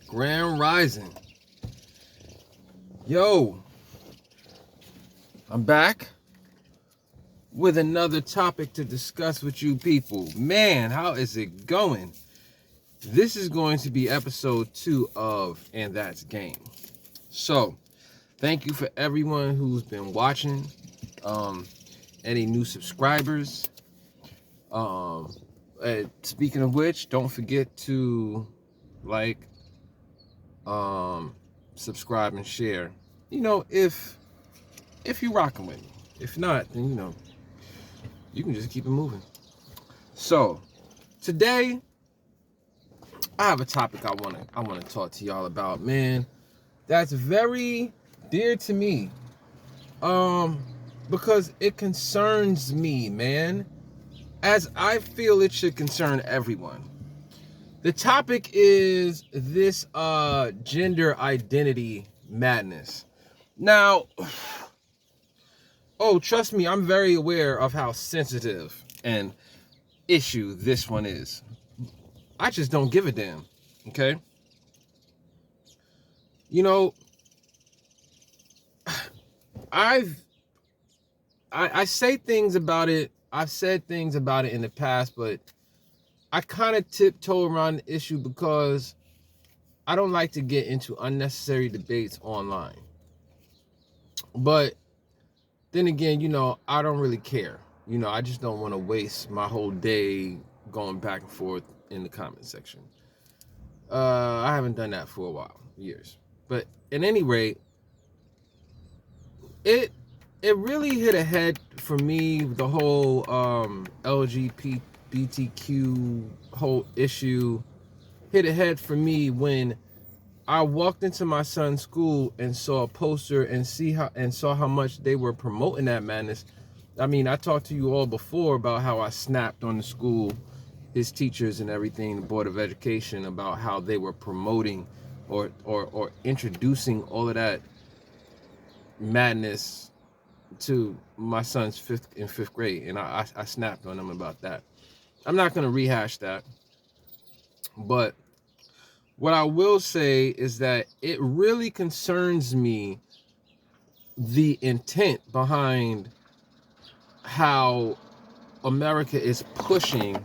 Grand Rising. Yo, I'm back with another topic to discuss with you people. Man, how is it going? This is going to be episode 2 of And That's Game. So, thank you for everyone who's been watching. Any new subscribers. Speaking of which, don't forget to like, subscribe and share. If you're rocking with me. If not, then you can just keep it moving. So today I have a topic I wanna talk to y'all about, man. That's very dear to me. Because it concerns me, man. As I feel it should concern everyone. The topic is this gender identity madness. Now, trust me, I'm very aware of how sensitive an issue this one is. I just don't give a damn, okay? I say things about it. I've said things about it in the past, but I kind of tiptoe around the issue because I don't like to get into unnecessary debates online. But then again, I don't really care. I just don't want to waste my whole day going back and forth in the comment section. I haven't done that for a while, years. But at any rate, it really hit ahead for me, the whole LGBTQ whole issue hit ahead for me when I walked into my son's school and saw a poster and saw how much they were promoting that madness. I mean, I talked to you all before about how I snapped on the school, his teachers and everything, the Board of Education, about how they were promoting or introducing all of that madness to my son's fifth grade, and I snapped on them about that. I'm not going to rehash that, but what I will say is that it really concerns me, the intent behind how America is pushing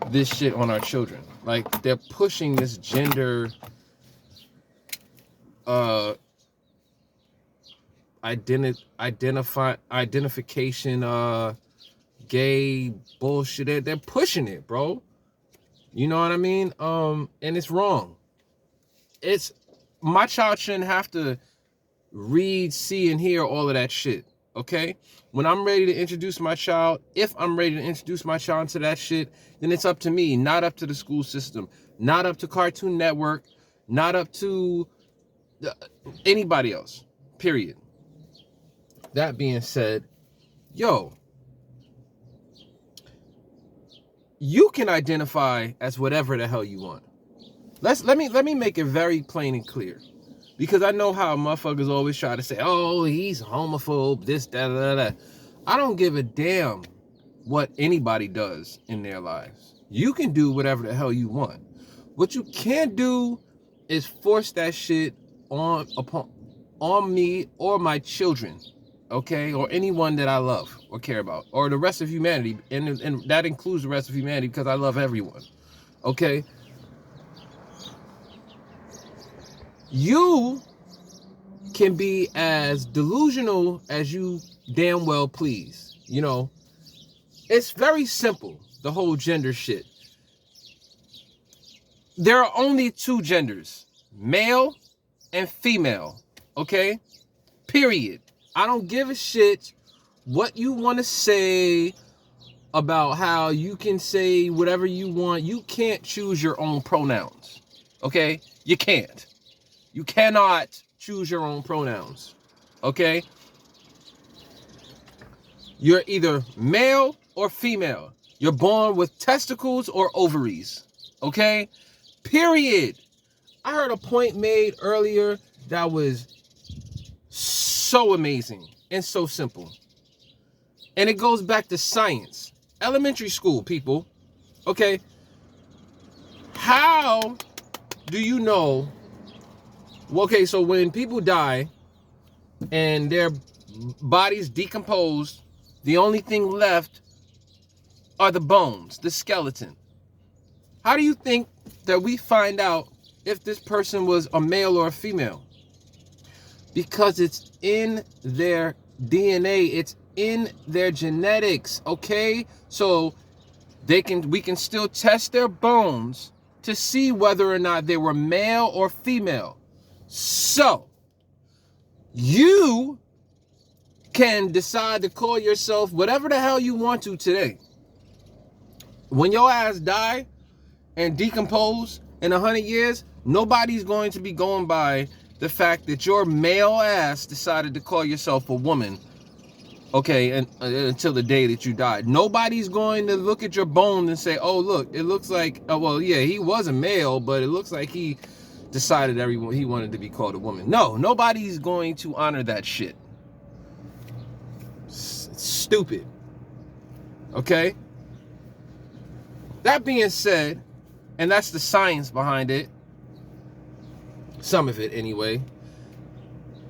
this shit on our children. Like, they're pushing this gender identification gay bullshit. They're pushing it, bro. You know what I mean? And it's wrong. My child shouldn't have to read, see, and hear all of that shit. Okay? When I'm ready to introduce my child, if I'm ready to introduce my child to that shit, then it's up to me, not up to the school system, not up to Cartoon Network, not up to anybody else. Period. That being said, you can identify as whatever the hell you want. Let me make it very plain and clear. Because I know how motherfuckers always try to say, oh, he's homophobe, this, that. I don't give a damn what anybody does in their lives. You can do whatever the hell you want. What you can't do is force that shit on me or my children, okay? Or anyone that I love or care about, or the rest of humanity, and that includes the rest of humanity, because I love everyone, okay? You can be as delusional as you damn well please. It's very simple, the whole gender shit. There are only 2 genders, male and female, okay? Period. I don't give a shit what you want to say about how you can say whatever you want. You can't choose your own pronouns, okay? You can't. You cannot choose your own pronouns, okay? You're either male or female. You're born with testicles or ovaries, okay? Period. I heard a point made earlier that was so amazing and so simple. And it goes back to science. Elementary school, people, okay? How do you know? Okay, so when people die and their bodies decompose, the only thing left are the bones, the skeleton. How do you think that we find out if this person was a male or a female? Because it's in their DNA, it's in their genetics, okay? So we can still test their bones to see whether or not they were male or female. So you can decide to call yourself whatever the hell you want to today. When your ass die and decompose in 100 years, nobody's going to be going by the fact that your male ass decided to call yourself a woman, okay, and until the day that you died. Nobody's going to look at your bones and say, oh, look, it looks like, oh, well, yeah, he was a male, but it looks like he decided he wanted to be called a woman. No, nobody's going to honor that shit. It's stupid. Okay? That being said, and that's the science behind it, some of it anyway.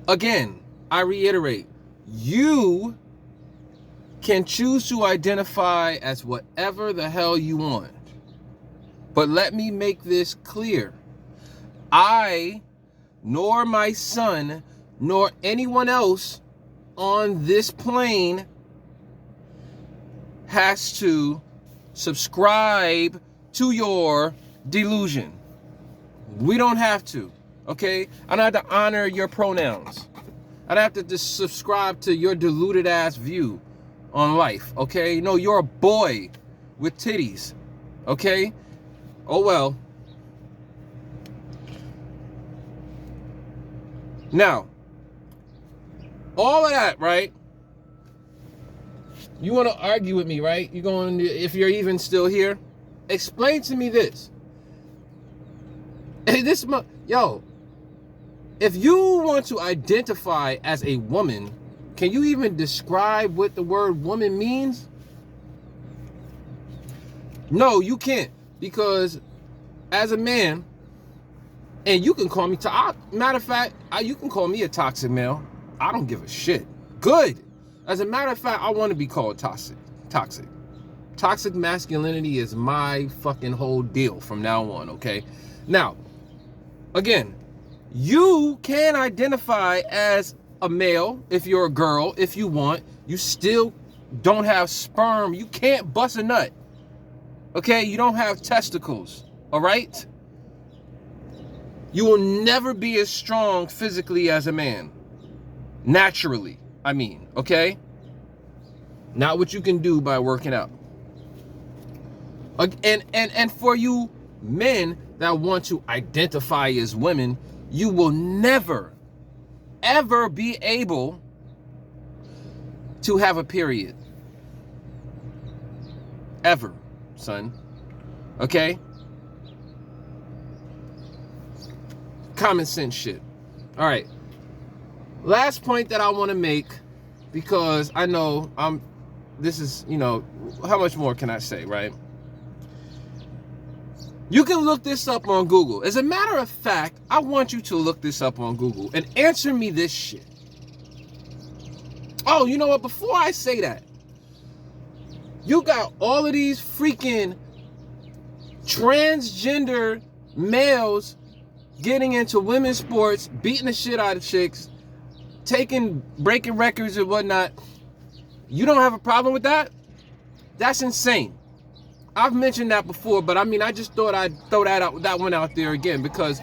Again, I reiterate, you can choose to identify as whatever the hell you want. But let me make this clear. I, nor my son, nor anyone else on this plane has to subscribe to your delusion. We don't have to, okay? I don't have to honor your pronouns. I don't have to just subscribe to your deluded ass view on life, okay? No, you're a boy with titties, okay? Oh well. Now, all of that, right? You want to argue with me, right? You're going, if you're even still here, explain to me this. Hey, yo, if you want to identify as a woman, can you even describe what the word woman means? No, you can't, because as a man, and you can call me, matter of fact, you can call me a toxic male. I don't give a shit. Good. As a matter of fact, I want to be called toxic. Toxic masculinity is my fucking whole deal from now on, okay? Now, again, you can identify as a male if you're a girl, if you want. You still don't have sperm. You can't bust a nut, okay? You don't have testicles, all right? You will never be as strong physically as a man. Naturally, I mean, okay? Not what you can do by working out. And for you men that want to identify as women, you will never, ever be able to have a period. Ever, son. Okay? Common sense shit. All right. Last point that I want to make, because I know this is, you know, how much more can I say, right? You can look this up on Google. As a matter of fact, I want you to look this up on Google and answer me this shit. Oh, you know what? Before I say that, you got all of these freaking transgender males getting into women's sports, beating the shit out of chicks, breaking records and whatnot. You don't have a problem with that? That's insane. I've mentioned that before, but I mean, I just thought I'd throw that one out there again, because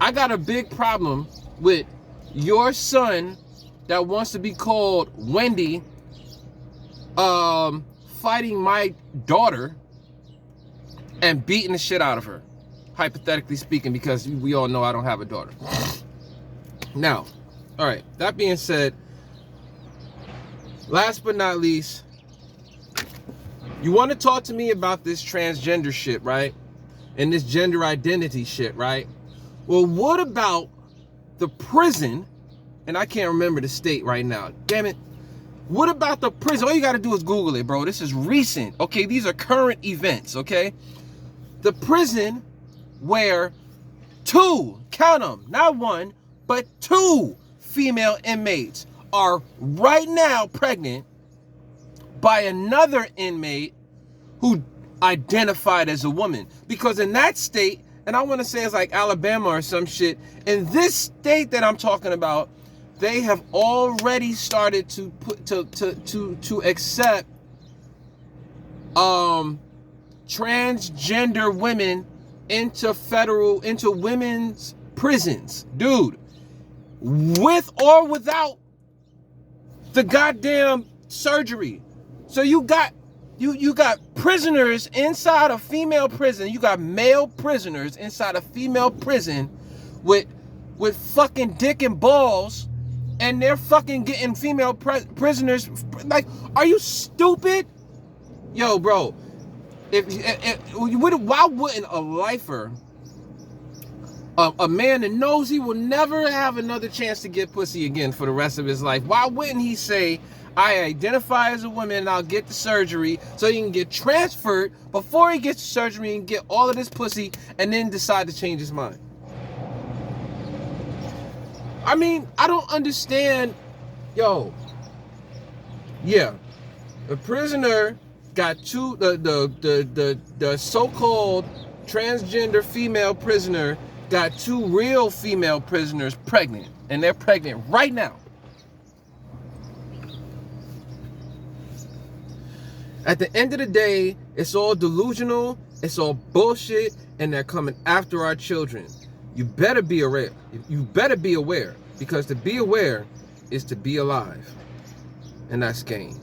I got a big problem with your son that wants to be called Wendy fighting my daughter and beating the shit out of her, hypothetically speaking, because we all know I don't have a daughter. Now, all right, that being said, last but not least, you want to talk to me about this transgender shit, right? And this gender identity shit, right? Well, what about the prison? And I can't remember the state right now. Damn it. What about the prison? All you got to do is Google it, bro. This is recent. Okay, these are current events, okay? The prison where 2, count them, not 1, but 2 female inmates are right now pregnant by another inmate who identified as a woman. Because in that state, and I want to say it's like Alabama or some shit, in this state that I'm talking about, they have already started to put to accept transgender women into women's prisons, dude, with or without the goddamn surgery. So you got prisoners inside a female prison. You got male prisoners inside a female prison with fucking dick and balls, and they're fucking getting female prisoners. Like, are you stupid? Yo, bro, why wouldn't a lifer, a man that knows he will never have another chance to get pussy again for the rest of his life, why wouldn't he say, I identify as a woman and I'll get the surgery so he can get transferred before he gets the surgery and get all of this pussy and then decide to change his mind? I mean, I don't understand. Yo, yeah, a prisoner got the so-called transgender female prisoner got 2 real female prisoners pregnant, and they're pregnant right now. At the end of the day, it's all delusional, it's all bullshit, and they're coming after our children. You better be aware. You better be aware, because to be aware is to be alive. And that's game.